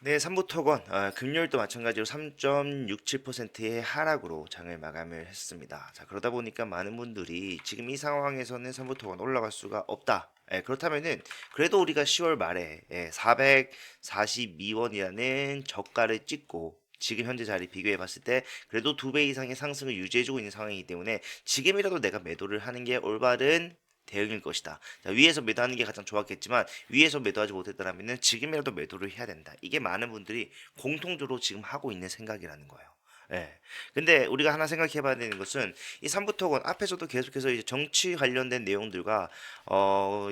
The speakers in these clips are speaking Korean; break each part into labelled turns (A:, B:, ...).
A: 네, 삼부토건 금요일도 마찬가지로 3.67%의 하락으로 장을 마감을 했습니다. 자, 그러다 보니까 많은 분들이 지금 이 상황에서는 삼부토건 올라갈 수가 없다. 그렇다면은 그래도 우리가 10월 말에 442원이라는 저가를 찍고 지금 현재 자리 비교해 봤을 때 그래도 2배 이상의 상승을 유지해주고 있는 상황이기 때문에 지금이라도 내가 매도를 하는 게 올바른 대응일 것이다. 자, 위에서 매도하는 게 가장 좋았겠지만 위에서 매도하지 못했더라면 지금이라도 매도를 해야 된다. 이게 많은 분들이 공통적으로 지금 하고 있는 생각이라는 거예요. 예. 근데 우리가 하나 생각해 봐야 되는 것은 이 삼부토건 앞에서도 계속해서 이제 정치 관련된 내용들과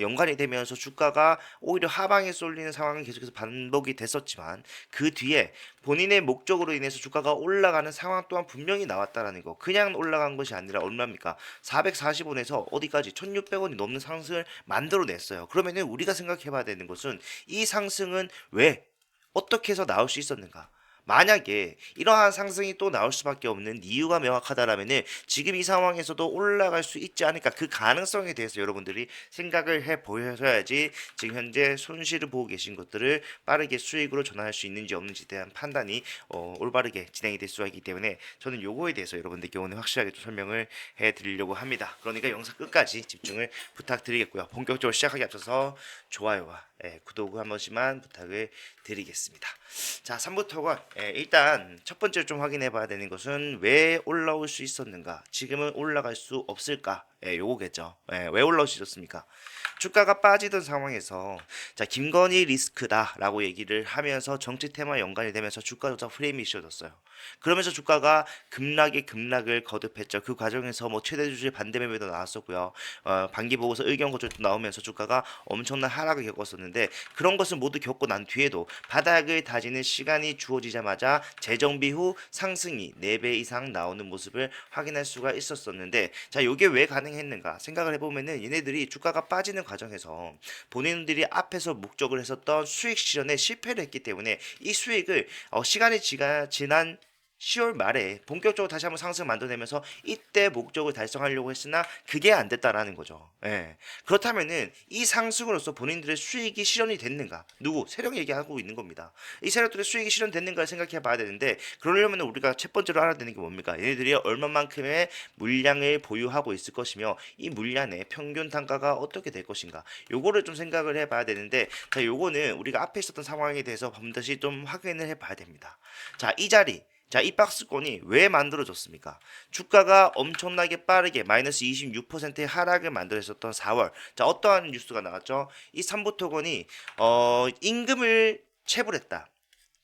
A: 연관이 되면서 주가가 오히려 하방에 쏠리는 상황은 계속해서 반복이 됐었지만 그 뒤에 본인의 목적으로 인해서 주가가 올라가는 상황 또한 분명히 나왔다라는 거. 그냥 올라간 것이 아니라 얼마입니까? 440원에서 어디까지 1600원이 넘는 상승을 만들어냈어요. 그러면은 우리가 생각해 봐야 되는 것은 이 상승은 왜 어떻게 해서 나올 수 있었는가? 만약에 이러한 상승이 또 나올 수밖에 없는 이유가 명확하다라면은 지금 이 상황에서도 올라갈 수 있지 않을까 그 가능성에 대해서 여러분들이 생각을 해 보셔야지 지금 현재 손실을 보고 계신 것들을 빠르게 수익으로 전환할 수 있는지 없는지에 대한 판단이 올바르게 진행이 될 수가 있기 때문에 저는 요거에 대해서 여러분들께 오늘 확실하게 좀 설명을 해 드리려고 합니다. 그러니까 영상 끝까지 집중을 부탁드리겠고요. 본격적으로 시작하기 앞서서 좋아요와 구독 한 번씩만 부탁을 드리겠습니다. 자, 3부터가 일단 첫 번째로 좀 확인해 봐야 되는 것은 왜 올라올 수 있었는가? 지금은 올라갈 수 없을까? 요거겠죠. 왜 올라올 수 있었습니까? 주가가 빠지던 상황에서 자, 김건희 리스크다라고 얘기를 하면서 정치 테마 연관이 되면서 주가조차 프레임이 씌워졌어요. 그러면서 주가가 급락을 거듭했죠. 그 과정에서 뭐 최대 주주 반대 매매도 나왔었고요. 반기 보고서 의견 고철도 나오면서 주가가 엄청난 하락을 겪었었는데 그런 것을 모두 겪고 난 뒤에도 바닥을 다지는 시간이 주어지자마자 재정비 후 상승이 4배 이상 나오는 모습을 확인할 수가 있었었는데 자, 요게 왜 가능했는가 생각을 해보면은 얘네들이 주가가 빠지는 과정에서 본인들이 앞에서 목적을 했었던 수익 실현에 실패를 했기 때문에 이 수익을 시간이 지난 10월 말에 본격적으로 다시 한번 상승 만들어내면서 이때 목적을 달성하려고 했으나 그게 안 됐다라는 거죠. 예. 그렇다면은 이 상승으로서 본인들의 수익이 실현이 됐는가? 누구? 세력 얘기하고 있는 겁니다. 이 세력들의 수익이 실현됐는가를 생각해 봐야 되는데 그러려면 우리가 첫 번째로 알아야 되는 게 뭡니까? 얘네들이 얼마만큼의 물량을 보유하고 있을 것이며 이 물량의 평균 단가가 어떻게 될 것인가? 요거를 좀 생각을 해 봐야 되는데 자, 요거는 우리가 앞에 있었던 상황에 대해서 반드시 좀 확인을 해 봐야 됩니다. 자, 이 자리 자, 이 박스권이 왜 만들어졌습니까? 주가가 엄청나게 빠르게 마이너스 26%의 하락을 만들었었던 4월. 자, 어떠한 뉴스가 나왔죠? 이 삼부토건이 임금을 체불했다.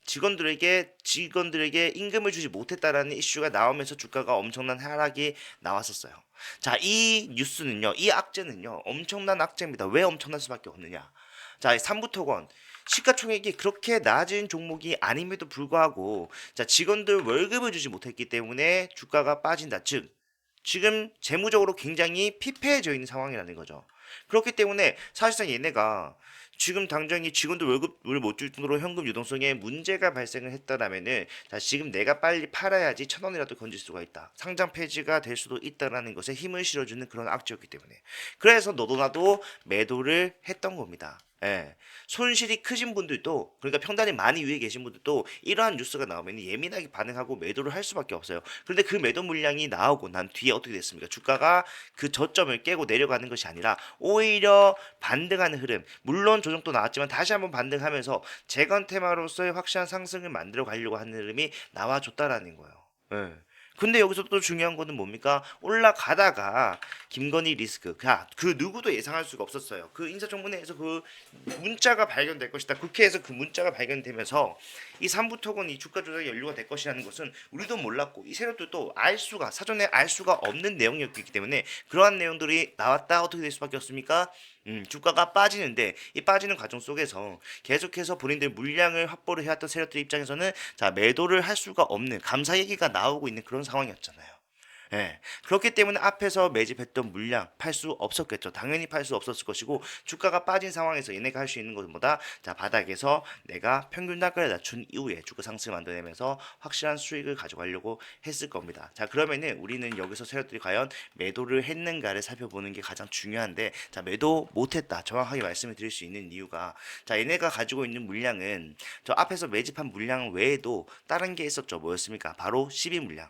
A: 직원들에게 임금을 주지 못했다라는 이슈가 나오면서 주가가 엄청난 하락이 나왔었어요. 자, 이 뉴스는요, 이 악재는요, 엄청난 악재입니다. 왜 엄청날 수밖에 없느냐? 자, 삼부토건 시가총액이 그렇게 낮은 종목이 아님에도 불구하고 자, 직원들 월급을 주지 못했기 때문에 주가가 빠진다. 즉, 지금 재무적으로 굉장히 피폐해져 있는 상황이라는 거죠. 그렇기 때문에 사실상 얘네가 지금 당장이 직원들 월급을 못 줄 정도로 현금 유동성에 문제가 발생을 했다라면은 자, 지금 내가 빨리 팔아야지 1,000원이라도 건질 수가 있다. 상장 폐지가 될 수도 있다라는 것에 힘을 실어주는 그런 악재였기 때문에 그래서 너도 나도 매도를 했던 겁니다. 예. 손실이 크신 분들도 그러니까 평단이 많이 위에 계신 분들도 이러한 뉴스가 나오면 예민하게 반응하고 매도를 할 수밖에 없어요. 그런데 그 매도 물량이 나오고 난 뒤에 어떻게 됐습니까? 주가가 그 저점을 깨고 내려가는 것이 아니라 오히려 반등하는 흐름. 물론 조정도 나왔지만 다시 한번 반등하면서 재건 테마로서의 확실한 상승을 만들어 가려고 하는 흐름이 나와줬다라는 거예요. 예. 근데 여기서 또 중요한 거는 뭡니까? 올라가다가 김건희 리스크. 그 누구도 예상할 수가 없었어요. 그 인사청문회에서 그 문자가 발견될 것이다. 국회에서 그 문자가 발견되면서 이 삼부토건 이 주가 조작이 연루가 될 것이라는 것은 우리도 몰랐고 이 세력들도 사전에 알 수가 없는 내용이었기 때문에 그러한 내용들이 나왔다 어떻게 될 수밖에 없습니까? 주가가 빠지는데 이 빠지는 과정 속에서 계속해서 본인들 물량을 확보를 해왔던 세력들 입장에서는 자, 매도를 할 수가 없는 감사 얘기가 나오고 있는 그런 상황이었잖아요. 예. 그렇기 때문에 앞에서 매집했던 물량 팔 수 없었겠죠. 당연히 팔 수 없었을 것이고 주가가 빠진 상황에서 얘네가 할 수 있는 것은 뭐다? 자, 바닥에서 내가 평균 단가를 낮춘 이후에 주가 상승을 만들어내면서 확실한 수익을 가져가려고 했을 겁니다. 자, 그러면은 우리는 여기서 세력들이 과연 매도를 했는가를 살펴보는 게 가장 중요한데, 자, 매도 못했다. 정확하게 말씀을 드릴 수 있는 이유가, 자, 얘네가 가지고 있는 물량은 저 앞에서 매집한 물량 외에도 다른 게 있었죠. 뭐였습니까? 바로 12 물량.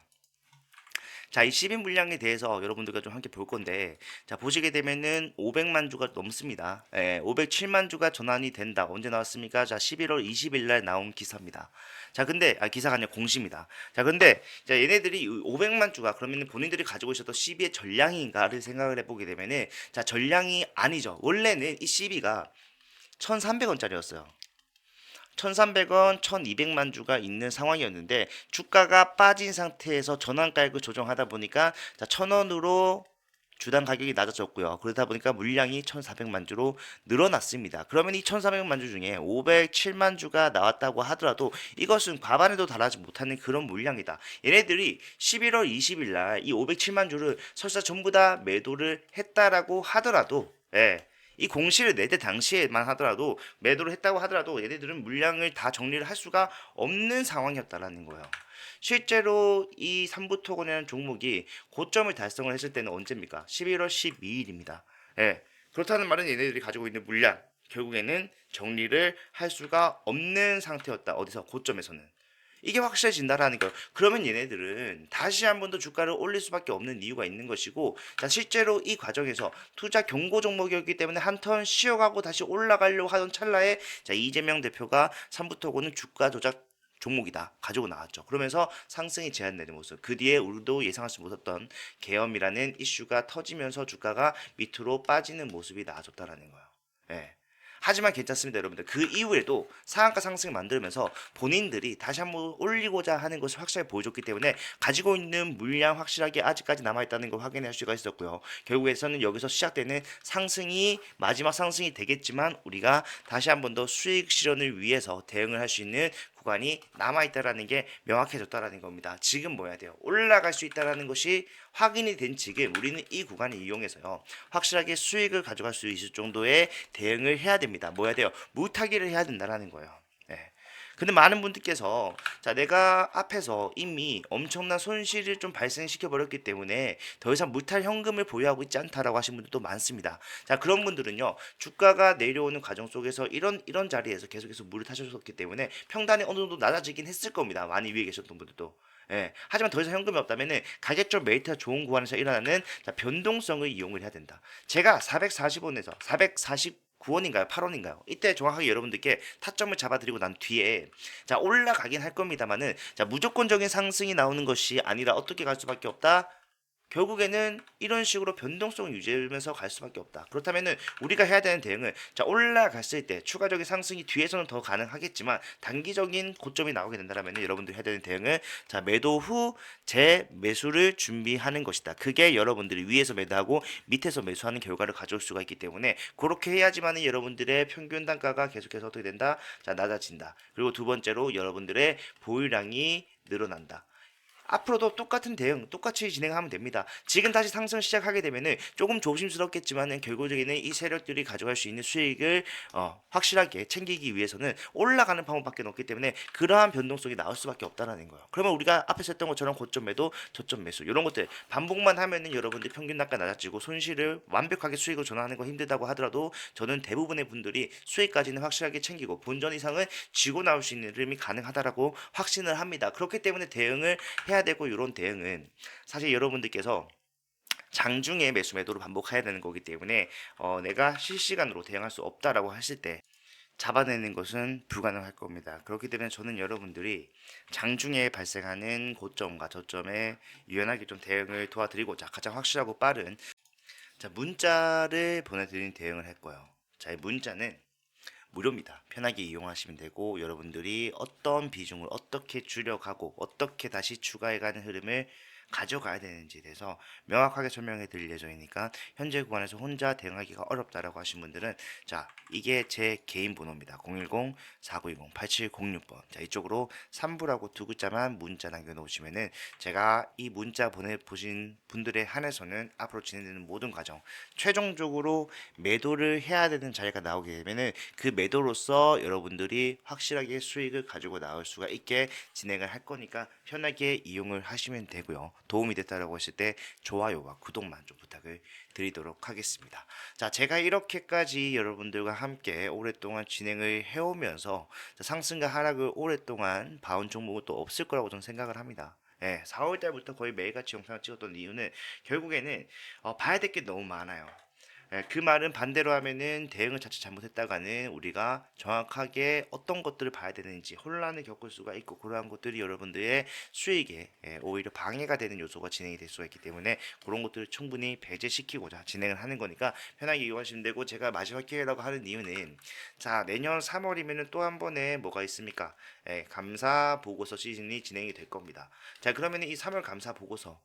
A: 자, 이 10인 물량에 대해서 여러분들과 좀 함께 볼 건데, 자, 보시게 되면은 500만 주가 넘습니다. 507만 주가 전환이 된다. 언제 나왔습니까? 자, 11월 20일 날 나온 기사입니다. 자, 근데, 기사가 아니라 공시입니다. 자, 근데, 자, 얘네들이 500만 주가 그러면 본인들이 가지고 있었던 CB의 전량인가를 생각을 해보게 되면은, 자, 전량이 아니죠. 원래는 이 CB가 1,300원짜리였어요. 1,300원, 1,200만 주가 있는 상황이었는데 주가가 빠진 상태에서 전환가액을 조정하다 보니까 자, 1,000원으로 주당 가격이 낮아졌고요. 그러다 보니까 물량이 1,400만 주로 늘어났습니다. 그러면 이 1,400만 주 중에 507만 주가 나왔다고 하더라도 이것은 과반에도 달하지 못하는 그런 물량이다. 얘네들이 11월 20일 날 이 507만 주를 설사 전부 다 매도를 했다라고 하더라도 이 공시를 내때 당시에만 하더라도 매도를 했다고 하더라도 얘네들은 물량을 다 정리를 할 수가 없는 상황이었다라는 거예요. 실제로 이 삼부토건이라는 종목이 고점을 달성을 했을 때는 언제입니까? 11월 12일입니다. 그렇다는 말은 얘네들이 가지고 있는 물량 결국에는 정리를 할 수가 없는 상태였다. 어디서? 고점에서는. 이게 확실해진다라는 거예요. 그러면 얘네들은 다시 한 번 더 주가를 올릴 수밖에 없는 이유가 있는 것이고, 자, 실제로 이 과정에서 투자 경고 종목이었기 때문에 한 턴 쉬어가고 다시 올라가려고 하던 찰나에 자, 이재명 대표가 삼부토고는 주가 조작 종목이다 가지고 나왔죠. 그러면서 상승이 제한되는 모습. 그 뒤에 우리도 예상할 수 못했던 계엄이라는 이슈가 터지면서 주가가 밑으로 빠지는 모습이 나아졌다라는 거예요. 예. 하지만 괜찮습니다, 여러분들. 그 이후에도 상한가 상승을 만들면서 본인들이 다시 한번 올리고자 하는 것을 확실하게 보여줬기 때문에 가지고 있는 물량 확실하게 아직까지 남아있다는 걸 확인할 수가 있었고요. 결국에서는 여기서 시작되는 상승이 마지막 상승이 되겠지만 우리가 다시 한번 더 수익 실현을 위해서 대응을 할 수 있는 구간이 남아있다라는 게 명확해졌다라는 겁니다. 지금 뭐 해야 돼요? 올라갈 수 있다라는 것이 확인이 된 지금 우리는 이 구간을 이용해서요. 확실하게 수익을 가져갈 수 있을 정도의 대응을 해야 됩니다. 뭐 해야 돼요? 무타기를 해야 된다라는 거예요. 네. 근데 많은 분들께서 자, 내가 앞에서 이미 엄청난 손실을 좀 발생시켜 버렸기 때문에 더 이상 무탈 현금을 보유하고 있지 않다라고 하신 분들도 많습니다. 자, 그런 분들은요. 주가가 내려오는 과정 속에서 이런 자리에서 계속해서 물을 타셨었기 때문에 평단이 어느 정도 낮아지긴 했을 겁니다. 많이 위에 계셨던 분들도. 하지만 더 이상 현금이 없다면은 가격적 메리트가 좋은 구간에서 일어나는 자, 변동성을 이용을 해야 된다. 제가 440원에서 449원인가요? 8원인가요? 이때 정확하게 여러분들께 타점을 잡아드리고 난 뒤에 자, 올라가긴 할 겁니다만은 자, 무조건적인 상승이 나오는 것이 아니라 어떻게 갈 수밖에 없다? 결국에는 이런 식으로 변동성을 유지하면서 갈 수밖에 없다. 그렇다면은 우리가 해야 되는 대응은 자, 올라갔을 때 추가적인 상승이 뒤에서는 더 가능하겠지만 단기적인 고점이 나오게 된다면은 여러분들이 해야 되는 대응은 자, 매도 후 재매수를 준비하는 것이다. 그게 여러분들이 위에서 매도하고 밑에서 매수하는 결과를 가져올 수가 있기 때문에 그렇게 해야지만은 여러분들의 평균 단가가 계속해서 어떻게 된다? 자, 낮아진다. 그리고 두 번째로 여러분들의 보유량이 늘어난다. 앞으로도 똑같은 대응, 똑같이 진행하면 됩니다. 지금 다시 상승 시작하게 되면은 조금 조심스럽겠지만은 결국에는 이 세력들이 가져갈 수 있는 수익을 확실하게 챙기기 위해서는 올라가는 방법밖에 없기 때문에 그러한 변동성이 나올 수밖에 없다라는 거예요. 그러면 우리가 앞에서 했던 것처럼 고점 매도, 저점 매수 이런 것들 반복만 하면은 여러분들 평균 단가 낮아지고 손실을 완벽하게 수익을 전환하는 거 힘들다고 하더라도 저는 대부분의 분들이 수익까지는 확실하게 챙기고 본전 이상은 쥐고 나올 수 있는 흐름이 가능하다라고 확신을 합니다. 그렇기 때문에 대응을 해야 되고 이런 대응은 사실 여러분들께서 장중에 매수 매도를 반복해야 되는 거기 때문에 내가 실시간으로 대응할 수 없다라고 하실 때 잡아내는 것은 불가능할 겁니다. 그렇기 때문에 저는 여러분들이 장중에 발생하는 고점과 저점에 유연하게 좀 대응을 도와드리고자 가장 확실하고 빠른 자, 문자를 보내드린 대응을 했고요. 자, 이 문자는 무료입니다. 편하게 이용하시면 되고 여러분들이 어떤 비중을 어떻게 줄여가고 어떻게 다시 추가해가는 흐름을 가져가야 되는지에 대해서 명확하게 설명해 드릴 예정이니까 현재 구간에서 혼자 대응하기가 어렵다라고 하신 분들은 자, 이게 제 개인 번호입니다. 010-4920-8706번. 자, 이쪽으로 3부라고 두 글자만 문자 남겨 놓으시면은 제가 이 문자 보내보신 분들에 한해서는 앞으로 진행되는 모든 과정, 최종적으로 매도를 해야 되는 자리가 나오게 되면은 그 매도로서 여러분들이 확실하게 수익을 가지고 나올 수가 있게 진행을 할 거니까 편하게 이용을 하시면 되고요. 도움이 됐다라고 하실 때 좋아요와 구독만 좀 부탁을 드리도록 하겠습니다. 자, 제가 이렇게까지 여러분들과 함께 오랫동안 진행을 해오면서 상승과 하락을 오랫동안 봐온 종목은 또 없을 거라고 저는 생각을 합니다. 예, 4월 달부터 거의 매일같이 영상을 찍었던 이유는 결국에는 봐야 될 게 너무 많아요. 예, 그 말은 반대로 하면은 대응을 자칫 잘못했다가는 우리가 정확하게 어떤 것들을 봐야 되는지 혼란을 겪을 수가 있고 그러한 것들이 여러분들의 수익에 오히려 방해가 되는 요소가 진행이 될 수가 있기 때문에 그런 것들을 충분히 배제시키고자 진행을 하는 거니까 편하게 이용하시면 되고 제가 마지막 기회라고 하는 이유는 자 내년 3월이면은 또 한 번에 뭐가 있습니까? 감사 보고서 시즌이 진행이 될 겁니다. 자 그러면은 이 3월 감사 보고서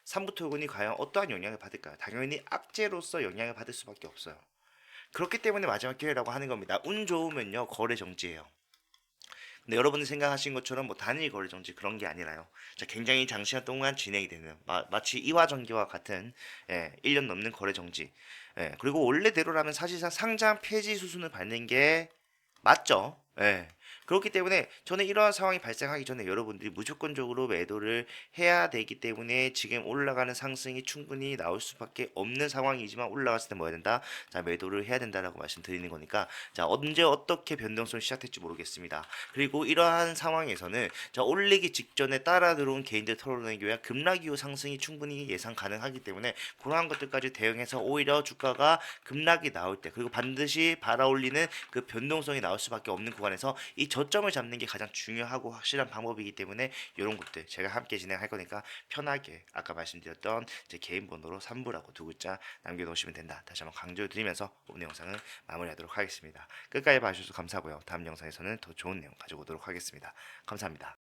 A: 3부토군이 과연 어떠한 영향을 받을까요? 당연히 악재로서 영향을 받을 수밖에 없어요. 그렇기 때문에 마지막 기회라고 하는 겁니다. 운 좋으면요 거래 정지예요. 근데 여러분이 생각하신 것처럼 뭐 단일 거래 정지 그런 게 아니라요. 자, 굉장히 장시간 동안 진행이 되는 마치 이화전기와 같은 1년 넘는 거래 정지. 그리고 원래대로라면 사실상 상장 폐지 수순을 밟는 게 맞죠? 그렇기 때문에 저는 이러한 상황이 발생하기 전에 여러분들이 무조건적으로 매도를 해야 되기 때문에 지금 올라가는 상승이 충분히 나올 수밖에 없는 상황이지만 올라갔을 때 뭐 해야 된다? 자, 매도를 해야 된다라고 말씀드리는 거니까 자, 언제 어떻게 변동성이 시작될지 모르겠습니다. 그리고 이러한 상황에서는 자, 올리기 직전에 따라 들어온 개인들 털어내기 위한 급락 이후 상승이 충분히 예상 가능하기 때문에 그러한 것들까지 대응해서 오히려 주가가 급락이 나올 때 그리고 반드시 받아올리는 그 변동성이 나올 수밖에 없는 구간에서 이 저점을 잡는 게 가장 중요하고 확실한 방법이기 때문에 이런 것들 제가 함께 진행할 거니까 편하게 아까 말씀드렸던 제 개인 번호로 3부라고 두 글자 남겨놓으시면 된다. 다시 한번 강조드리면서 오늘 영상을 마무리하도록 하겠습니다. 끝까지 봐주셔서 감사하고요. 다음 영상에서는 더 좋은 내용 가지고 오도록 하겠습니다. 감사합니다.